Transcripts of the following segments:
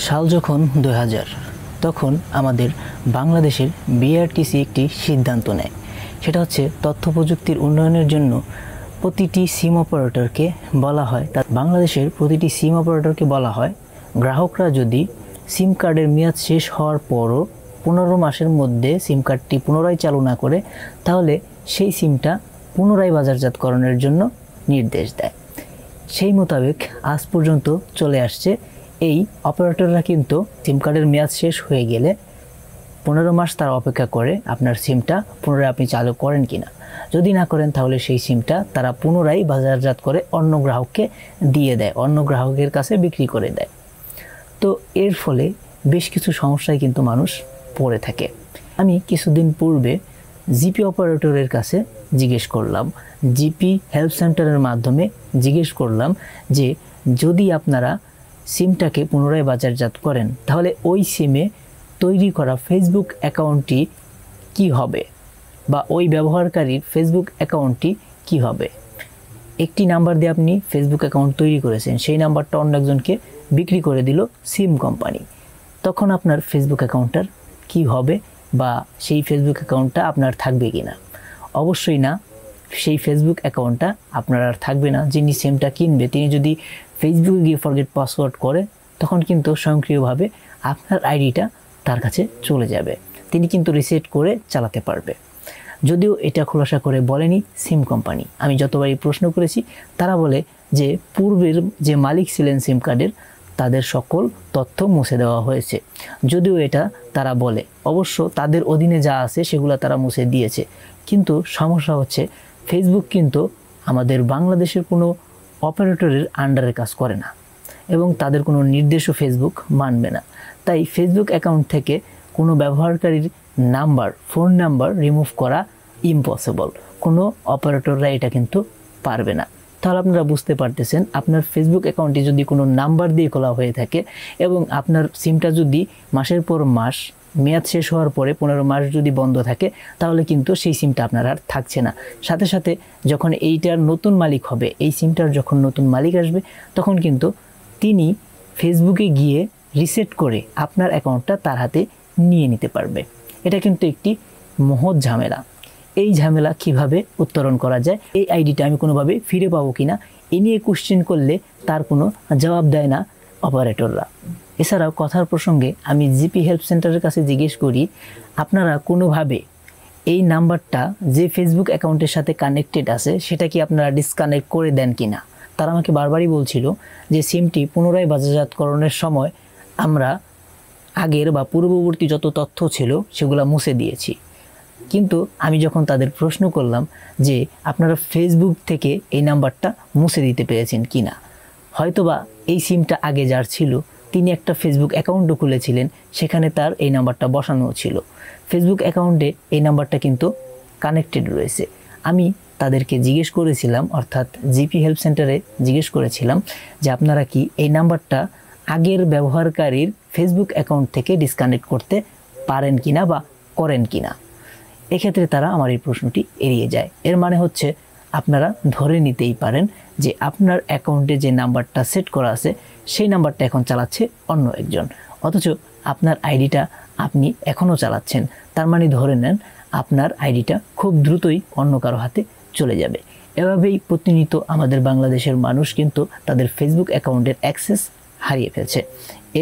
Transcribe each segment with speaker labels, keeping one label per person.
Speaker 1: সাল যখন 2000 তখন আমাদের বাংলাদেশের বিআরটিসি একটি সিদ্ধান্ত নেয়। সেটা হচ্ছে তথ্য প্রযুক্তির উন্নয়নের জন্য প্রতিটি সিম অপারেটরকে বলা হয়, বাংলাদেশের প্রতিটি সিম অপারেটরকে বলা হয় গ্রাহকরা যদি সিম কার্ডের মেয়াদ শেষ হওয়ার পরও 15 মাসের মধ্যে সিম কার্ডটি পুনরায় চালু না করে তাহলে সেই সিমটা পুনরায় বাজারজাতকরণের জন্য নির্দেশ দেয়। সেই মোতাবেক আজ পর্যন্ত চলে আসছে। এই অপারেটররা কিন্তু সিম কার্ডের মেয়াদ শেষ হয়ে গেলে 15 মাস তারা অপেক্ষা করে আপনার সিমটা পুনরায় আপনি চালু করেন কিনা। যদি না করেন তাহলে সেই সিমটা তারা পুনরায় বাজারজাত করে অন্য গ্রাহককে দিয়ে দেয়, অন্য গ্রাহকের কাছে বিক্রি করে দেয়। তো এর ফলে বেশ কিছু সমস্যায় কিন্তু মানুষ পড়ে থাকে। আমি কিছুদিন পূর্বে জিপি অপারেটরের কাছে জিজ্ঞেস করলাম, জিপি হেল্প সেন্টারের মাধ্যমে জিজ্ঞেস করলাম যে যদি আপনারা সিমটাকে পুনরায় বাজারজাত করেন তাহলে ওই সিমে তৈরি করা ফেসবুক অ্যাকাউন্টটি কি হবে, বা ওই ব্যবহারকারীর ফেসবুক অ্যাকাউন্টটি কি হবে। একটি নাম্বার দিয়ে আপনি ফেসবুক অ্যাকাউন্ট তৈরি করেছেন, সেই নাম্বারটা অন্য একজনকে বিক্রি করে দিল সিম কোম্পানি, তখন আপনার ফেসবুক অ্যাকাউন্টটার কি হবে, বা সেই ফেসবুক অ্যাকাউন্টটা আপনার থাকবে কি না? অবশ্যই না, সেই ফেসবুক অ্যাকাউন্টটা আপনার আর থাকবে না। যিনি সিমটা কিনবে তিনি যদি ফেসবুকে গিয়ে ফরগেট পাসওয়ার্ড করে তখন কিন্তু স্বয়ংক্রিয়ভাবে আপনার আইডিটা তার কাছে চলে যাবে, তিনি কিন্তু রিসেট করে চালাতে পারবে। যদিও এটা খোলাসা করে বলেনি সিম কোম্পানি। আমি যতবারই প্রশ্ন করেছি তারা বলে যে পূর্বের যে মালিক ছিলেন সিম কার্ডের তাদের সকল তথ্য মুছে দেওয়া হয়েছে। যদিও এটা তারা বলে, অবশ্য তাদের অধীনে যা আছে সেগুলো তারা মুছে দিয়েছে। কিন্তু সমস্যা হচ্ছে ফেসবুক কিন্তু আমাদের বাংলাদেশের কোনো অপারেটরের আন্ডারে কাজ করে না এবং তাদের কোনো নির্দেশও ফেসবুক মানবে না। তাই ফেসবুক অ্যাকাউন্ট থেকে কোনো ব্যবহারকারীর নাম্বার, ফোন নাম্বার রিমুভ করা ইম্পসিবল। কোনো অপারেটররা এটা কিন্তু পারবে না। তাহলে আপনারা বুঝতে পারতেছেন, আপনার ফেসবুক অ্যাকাউন্টটি যদি কোনো নাম্বার দিয়ে খোলা হয়ে থাকে এবং আপনার সিমটা যদি মাসের পর মাস মেয়াদ শেষ হওয়ার পরে 15 মাস যদি বন্ধ থাকে তাহলে কিন্তু সেই সিমটা আপনার আর থাকছে না। সাথে সাথে যখন এইটার নতুন মালিক হবে, এই সিমটার যখন নতুন মালিক আসবে তখন কিন্তু তিনি ফেসবুকে গিয়ে রিসেট করে আপনার অ্যাকাউন্টটা তার হাতে নিয়ে নিতে পারবে। এটা কিন্তু একটি মহৎ ঝামেলা। এই ঝামেলা কিভাবে উত্তরণ করা যায়, এই আইডিটা আমি কোনোভাবে ফিরে পাবো কিনা, এ নিয়ে কোশ্চেন করলে তার কোনো জবাব দেয় না অপারেটররা। এছাড়াও কথার প্রসঙ্গে আমি জিপি হেল্প সেন্টারের কাছে জিজ্ঞেস করি, আপনারা কোনোভাবে এই নাম্বারটা যে ফেসবুক অ্যাকাউন্টের সাথে কানেক্টেড আছে সেটা কি আপনারা ডিসকানেক্ট করে দেন কিনা। তারা আমাকে বারবারই বলছিল যে সিমটি পুনরায় বাজারজাতকরণের সময় আমরা আগের বা পূর্ববর্তী যত তথ্য ছিল সেগুলো মুছে দিয়েছি। কিন্তু আমি যখন তাদের প্রশ্ন করলাম যে আপনারা ফেসবুক থেকে এই নাম্বারটা মুছে দিতে পেরেছেন কিনা, হয়তোবা এই সিমটা আগে যার ছিল তিনি একটা ফেসবুক অ্যাকাউন্টও খুলেছিলেন, সেখানে তার এই নাম্বারটা বসানো ছিল। ফেসবুক অ্যাকাউন্টে এই নাম্বারটা কিন্তু কানেক্টেড রয়েছে। আমি তাদেরকে জিজ্ঞেস করেছিলাম, অর্থাৎ জিপি হেল্প সেন্টারে জিজ্ঞেস করেছিলাম যে আপনারা কি এই নাম্বারটা আগের ব্যবহারকারীর ফেসবুক অ্যাকাউন্ট থেকে ডিসকানেক্ট করতে পারেন কিনা বা করেন কিনা। এক্ষেত্রে তারা আমার এই প্রশ্নটি এড়িয়ে যায়। এর মানে হচ্ছে আপনারা ধরে নিতেই পারেন যে আপনার অ্যাকাউন্টে যে নাম্বারটা সেট করা আছে সেই নাম্বারটা এখন চালাচ্ছে অন্য একজন, অথচ আপনার আইডিটা আপনি এখনও চালাচ্ছেন। তার মানে ধরে নেন আপনার আইডিটা খুব দ্রুতই অন্য কারো হাতে চলে যাবে। এভাবেই প্রতিনিয়ত আমাদের বাংলাদেশের মানুষ কিন্তু তাদের ফেসবুক অ্যাকাউন্টের অ্যাক্সেস হারিয়ে ফেলছে।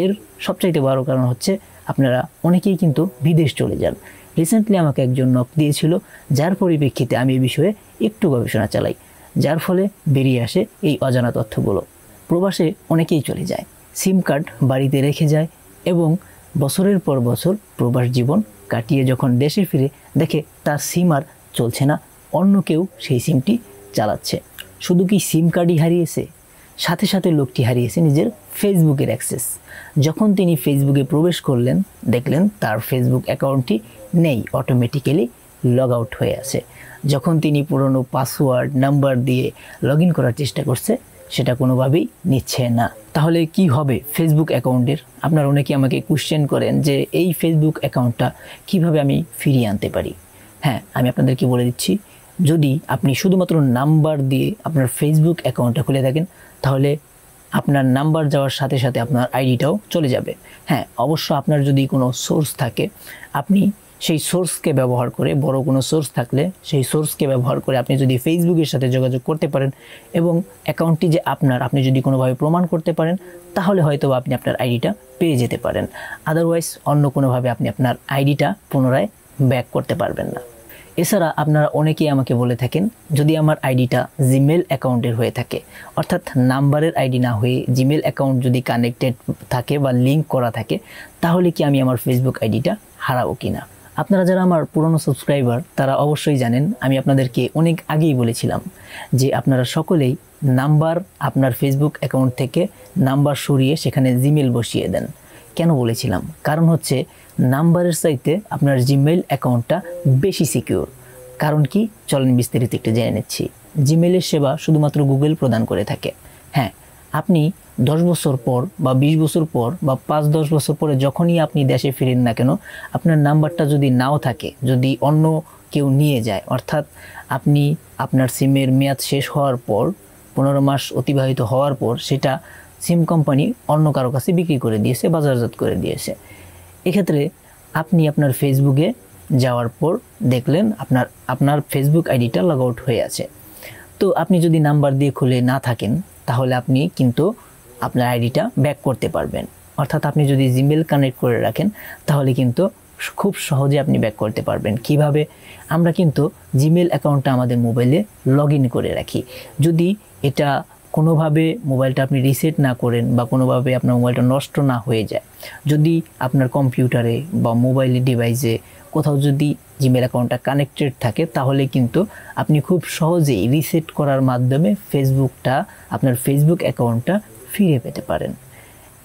Speaker 1: এর সবচাইতে বড় কারণ হচ্ছে আপনারা অনেকেই কিন্তু বিদেশ চলে যান। রিসেন্টলি আমাকে একজন নক দিয়েছিল, যার পরিপ্রেক্ষিতে আমি এই বিষয়ে একটু গবেষণা চালাই, যার ফলে বেরিয়ে আসে এই অজানা তথ্যগুলো। প্রবাসে অনেকেই চলে যায়, সিম কার্ড বাড়িতে রেখে যায় এবং বছরের পর বছর প্রবাস জীবন কাটিয়ে যখন দেশে ফিরে দেখে তার সিম আর চলছে না, অন্য কেউ সেই সিমটি চালাচ্ছে। শুধু কি সিম কার্ডই হারিয়েছে, সাথে সাথে লোকটি হারিয়েছে নিজের ফেসবুকের অ্যাক্সেস। যখন তিনি ফেসবুকে প্রবেশ করলেন দেখলেন তার ফেসবুক অ্যাকাউন্টটি নেই, অটোমেটিক্যালি লগ আউট হয়ে আছে। যখন তিনি পুরনো পাসওয়ার্ড নাম্বার দিয়ে লগ ইন করার চেষ্টা করছে সেটা কোনোভাবেই নিচ্ছে না। তাহলে কি হবে ফেসবুক অ্যাকাউন্টের? আপনারা অনেকে আমাকে কোশ্চেন করেন যে এই ফেসবুক অ্যাকাউন্টটা কিভাবে আমি ফিরিয়ে আনতে পারি। হ্যাঁ, আমি আপনাদেরকে বলে দিচ্ছি, যদি আপনি শুধুমাত্র নাম্বার দিয়ে আপনার ফেসবুক অ্যাকাউন্টটা খুলে থাকেন তাহলে আপনার নাম্বার যাওয়ার সাথে সাথে আপনার আইডিটাও চলে যাবে। হ্যাঁ, অবশ্য আপনার যদি কোনো সোর্স থাকে, আপনি সেই সোর্সকে ব্যবহার করে, বড় কোনো সোর্স থাকলে সেই সোর্সকে ব্যবহার করে আপনি যদি ফেসবুকের সাথে যোগাযোগ করতে পারেন এবং অ্যাকাউন্টটি যে আপনি যদি কোনোভাবে প্রমাণ করতে পারেন, তাহলে হয়তো আপনি আপনার আইডিটা পেয়ে যেতে পারেন। আদারওয়াইজ অন্য কোনোভাবে আপনি আপনার আইডিটা পুনরায় ব্যাক করতে পারবেন না। এছাড়া আপনারা অনেকেই আমাকে বলে থাকেন, যদি আমার আইডিটা জিমেল অ্যাকাউন্টের হয়ে থাকে, অর্থাৎ নাম্বারের আইডি না হয়ে জিমেল অ্যাকাউন্ট যদি কানেক্টেড থাকে বা লিঙ্ক করা থাকে, তাহলে কি আমি আমার ফেসবুক আইডিটা হারাবো কিনা। আপনারা যারা আমার পুরনো সাবস্ক্রাইবার, তারা অবশ্যই জানেন আমি আপনাদেরকে অনেক আগেই বলেছিলাম যে আপনারা সকলেই নাম্বার আপনার ফেসবুক অ্যাকাউন্ট থেকে নাম্বার সরিয়ে সেখানে জিমেল বসিয়ে দেন। কেন বলেছিলাম? কারণ হচ্ছে নাম্বারের চাইতে আপনার জিমেল অ্যাকাউন্টটা বেশি সিকিউর। কারণ কি, চলেন বিস্তারিত একটু জেনে নিচ্ছি। জিমেলের সেবা শুধুমাত্র গুগল প্রদান করে থাকে। হ্যাঁ, আপনি 10 বছর পর বা 20 বছর পর বা 5-10 বছর পরে যখনই আপনি দেশে ফিরেন না কেন, আপনার নাম্বারটা যদি নাও থাকে, যদি অন্য কেউ নিয়ে যায়, অর্থাৎ আপনি আপনার সিমের মেয়াদ শেষ হওয়ার পর 15 মাস অতিবাহিত হওয়ার পর সেটা সিম কোম্পানি অন্য কারো কাছে বিক্রি করে দিয়েছে, বাজারজাত করে দিয়েছে, এক্ষেত্রে আপনি আপনার ফেসবুকে যাওয়ার পর দেখলেন আপনার ফেসবুক আইডিটা লগ আউট হয়ে আছে। তো আপনি যদি নাম্বার দিয়ে খুলে না থাকেন, তাহলে আপনি কিন্তু আপনার আইডিটা ব্যাক করতে পারবেন। অর্থাৎ আপনি যদি জিমেল কানেক্ট করে রাখেন, তাহলে কিন্তু খুব সহজে আপনি ব্যাক করতে পারবেন। কিভাবে? আমরা কিন্তু জিমেল অ্যাকাউন্টটা আমাদের মোবাইলে লগ ইন করে রাখি। যদি এটা কোনোভাবে মোবাইলটা আপনি রিসেট না করেন বা কোনোভাবে আপনার মোবাইলটা নষ্ট না হয়ে যায়, যদি আপনার কম্পিউটারে বা মোবাইল ডিভাইসে কোথাও যদি জিমেল অ্যাকাউন্টটা কানেক্টেড থাকে, তাহলে কিন্তু আপনি খুব সহজেই রিসেট করার মাধ্যমে আপনার ফেসবুক অ্যাকাউন্টটা ফিরে পেতে পারেন।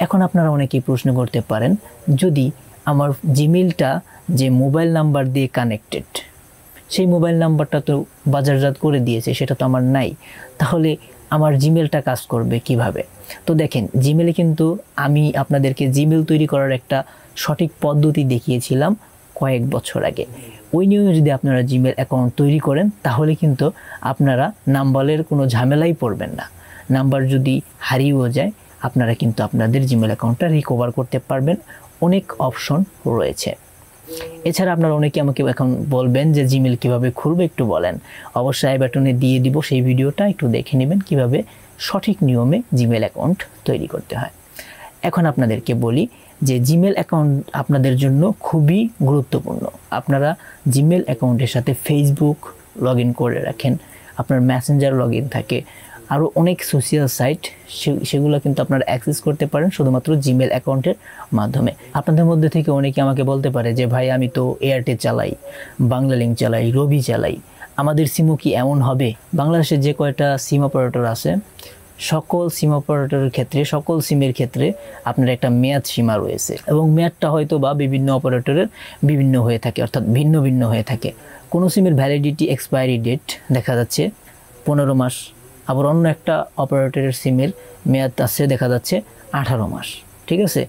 Speaker 1: এখন আপনারা অনেকেই প্রশ্ন করতে পারেন, যদি আমার জিমেলটা যে মোবাইল নাম্বার দিয়ে কানেক্টেড, সেই মোবাইল নাম্বারটা তো বাজারজাত করে দিয়েছে, সেটা তো আমার নাই, তাহলে আমার জিমেলটা কাজ করবে কিভাবে? তো দেখেন, জিমেলে কিন্তু আমি আপনাদেরকে জিমেল তৈরি করার একটা সঠিক পদ্ধতি দেখিয়েছিলাম কয়েক বছর আগে। ওই নিয়মে যদি আপনারা জিমেল অ্যাকাউন্ট তৈরি করেন, তাহলে কিন্তু আপনারা নাম্বারের কোনো ঝামেলাই পড়বেন না। নাম্বার যদি হারিয়েও যায়, আপনারা কিন্তু আপনাদের জিমেল অ্যাকাউন্টটা রিকভার করতে পারবেন। অনেক অপশন রয়েছে। এছাড়া আপনারা অনেকে আমাকে এখন বলবেন যে জিমেল কিভাবে খুলবে, একটু বলেন। অবশ্যই আই বাটনে দিয়ে দিব সেই ভিডিওটা, একটু দেখে নেবেন কিভাবে সঠিক নিয়মে জিমেল অ্যাকাউন্ট তৈরি করতে হয়। এখন আপনাদেরকে বলি যে জিমেল অ্যাকাউন্ট আপনাদের জন্য খুবই গুরুত্বপূর্ণ। আপনারা জিমেল অ্যাকাউন্টের সাথে ফেসবুক লগ ইন করে রাখেন, আপনার মেসেঞ্জার লগ ইন থাকে, আরও অনেক সোশ্যাল সাইট, সেগুলো কিন্তু আপনারা অ্যাক্সেস করতে পারেন শুধুমাত্র জিমেল অ্যাকাউন্টের মাধ্যমে। আপনাদের মধ্যে থেকে অনেকে আমাকে বলতে পারে যে ভাই, আমি তো এয়ারটেল চালাই, বাংলালিংক চালাই, রবি চালাই, আমাদের সিমও কি এমন হবে? বাংলাদেশে যে কয়টা সিম অপারেটর আছে, সকল সিম অপারেটরের ক্ষেত্রে, সকল সিমের ক্ষেত্রে আপনার একটা মেয়াদ সীমা রয়েছে এবং মেয়াদটা হয়তো বা বিভিন্ন অপারেটরের বিভিন্ন হয়ে থাকে, অর্থাৎ ভিন্ন ভিন্ন হয়ে থাকে। কোনো সিমের ভ্যালিডিটি এক্সপায়ারি ডেট দেখা যাচ্ছে 15 মাস, আবার অন্য একটা অপারেটরের সিমের মেয়াদ আছে দেখা যাচ্ছে 18 মাস। ঠিক আছে,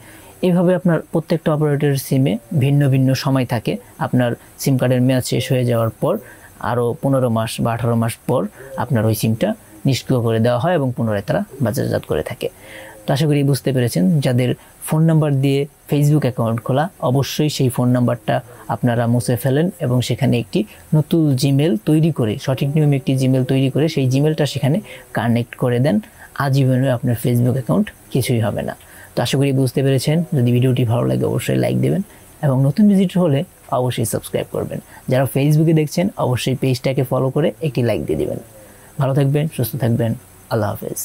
Speaker 1: এইভাবে আপনার প্রত্যেকটা অপারেটরের সিমে ভিন্ন ভিন্ন সময় থাকে। আপনার সিম কার্ডের মেয়াদ শেষ হয়ে যাওয়ার পর আরও 15 মাস বা 18 মাস পর আপনার ওই সিমটা নিষ্ক্রিয় করে দেওয়া হয় এবং পুনরায় তারা বাজারজাত করে থাকে। তো আশা করি বুঝতে পেরেছেন। যাদের ফোন নাম্বার দিয়ে ফেসবুক অ্যাকাউন্ট খোলা, অবশ্যই সেই ফোন নাম্বারটা আপনারা মুছে ফেলেন এবং সেখানে একটি নতুন জিমেল তৈরি করে, সঠিক নিয়মে একটি জিমেল তৈরি করে সেই জিমেলটা সেখানে কানেক্ট করে দেন। আজীবনে আপনার ফেসবুক অ্যাকাউন্ট কিছুই হবে না। তো আশা করি বুঝতে পেরেছেন। যদি ভিডিওটি ভালো লাগে অবশ্যই লাইক দেবেন এবং নতুন ভিজিটর হলে অবশ্যই সাবস্ক্রাইব করবেন। যারা ফেসবুকে দেখছেন অবশ্যই পেজটাকে ফলো করে একটি লাইক দিয়ে দেবেন। ভালো থাকবেন, সুস্থ থাকবেন। আল্লাহ হাফেজ।